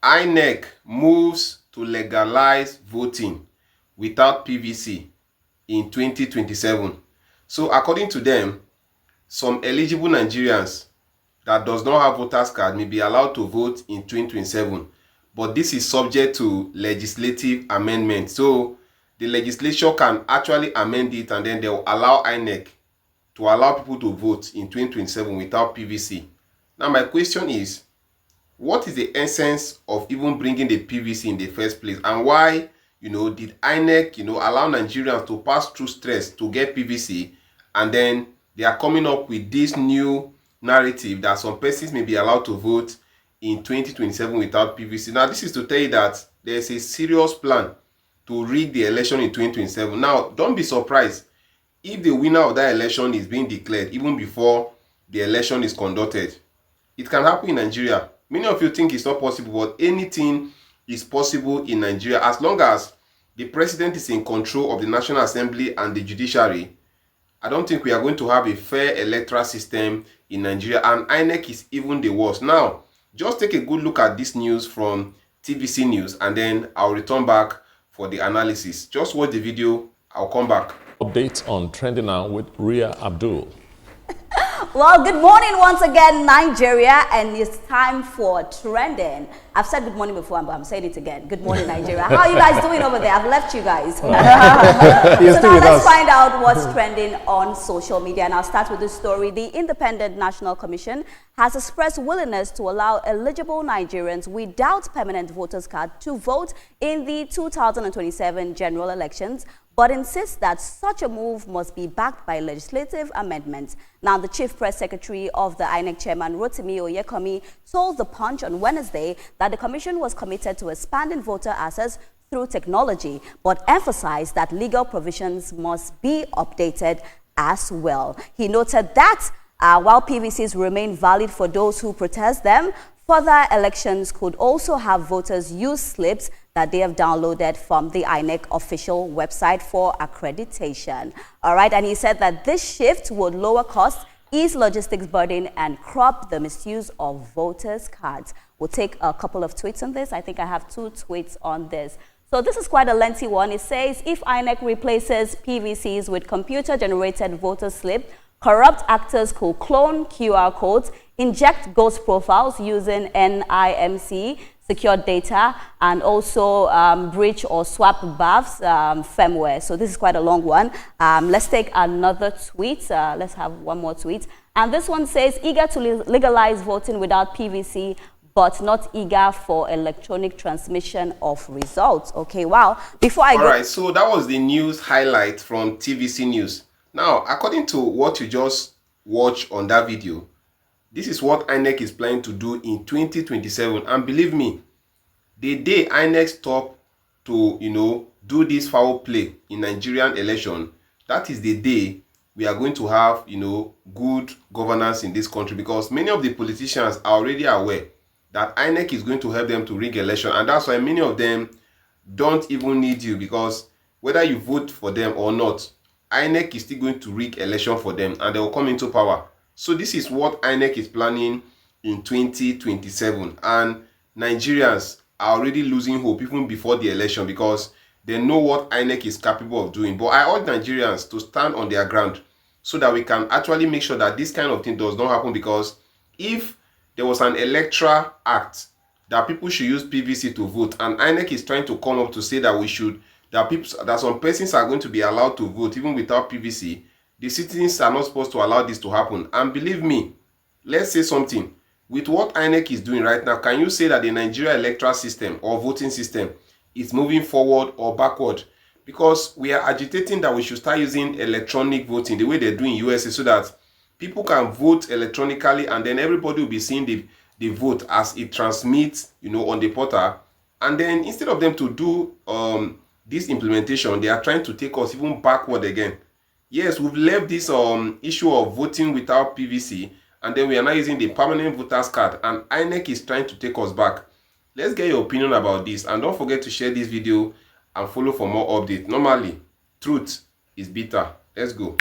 INEC moves to legalize voting without PVC in 2027. So according to them, some eligible Nigerians that does not have voters card may be allowed to vote in 2027. But this is subject to legislative amendment. So the legislature can actually amend it, and then they will allow INEC to allow people to vote in 2027 without PVC. Now my question is, what is the essence of even bringing the PVC in the first place, and why did INEC allow Nigerians to pass through stress to get PVC, and then they are coming up with this new narrative that some persons may be allowed to vote in 2027 without PVC? Now this is to tell you that there is a serious plan to rig the election in 2027. Now don't be surprised if the winner of that election is being declared even before the election is conducted. It can happen in Nigeria. Many of you think it's not possible, but anything is possible in Nigeria as long as the president is in control of the National Assembly and the judiciary. I don't think we are going to have a fair electoral system in Nigeria, and INEC is even the worst. Now, just take a good look at this news from TVC News, and then I'll return back for the analysis. Just watch the video, I'll come back. Updates on Trending Now with Ria Abdul. Well, good morning once again, Nigeria, and it's time for Trending. I've said good morning before, but I'm saying it again. Good morning, Nigeria. How are you guys doing over there? I've left you guys. So now let's find out what's trending on social media, and I'll start with this story. The Independent National Commission has expressed willingness to allow eligible Nigerians without permanent voters card to vote in the 2027 general elections, but insists that such a move must be backed by legislative amendments. Now, the Chief Press Secretary of the INEC Chairman, Rotimi Oyekomi, told The Punch on Wednesday that the Commission was committed to expanding voter access through technology, but emphasized that legal provisions must be updated as well. He noted that while PVCs remain valid for those who protest them, further elections could also have voters use slips that they have downloaded from the INEC official website for accreditation. All right, and he said that this shift would lower costs, ease logistics burden, and curb the misuse of voters' cards. We'll take a couple of tweets on this. I think I have 2 tweets on this. So this is quite a lengthy one. It says, if INEC replaces PVCs with computer-generated voter slip, corrupt actors could clone QR codes, inject ghost profiles using NIMC secure data, and also breach or swap BAF's firmware. So this is quite a long one. Let's take another tweet. Let's have one more tweet. And this one says, eager to legalize voting without PVC, but not eager for electronic transmission of results. Okay, wow. Before I go... All right, so that was the news highlight from TVC News. Now, according to what you just watched on that video, this is what INEC is planning to do in 2027. And believe me, the day INEC stop to, do this foul play in Nigerian election, that is the day we are going to have, good governance in this country, because many of the politicians are already aware that INEC is going to help them to rig election. And that's why many of them don't even need you, because whether you vote for them or not, INEC is still going to rig election for them, and they will come into power. So this is what INEC is planning in 2027, and Nigerians are already losing hope even before the election, because they know what INEC is capable of doing. But I urge Nigerians to stand on their ground so that we can actually make sure that this kind of thing does not happen, because if there was an electoral act that people should use PVC to vote, and INEC is trying to come up to say that we should, that some persons are going to be allowed to vote even without PVC, the citizens are not supposed to allow this to happen. And believe me, let's say something. With what INEC is doing right now, can you say that the Nigeria electoral system or voting system is moving forward or backward? Because we are agitating that we should start using electronic voting the way they do in USA, so that people can vote electronically, and then everybody will be seeing the vote as it transmits, on the portal. And then instead of them to do this implementation, they are trying to take us even backward again. Yes, we've left this issue of voting without PVC, and then we are now using the permanent voters card, and INEC is trying to take us back. Let's get your opinion about this, and don't forget to share this video and follow for more updates. Normally, truth is bitter. Let's go.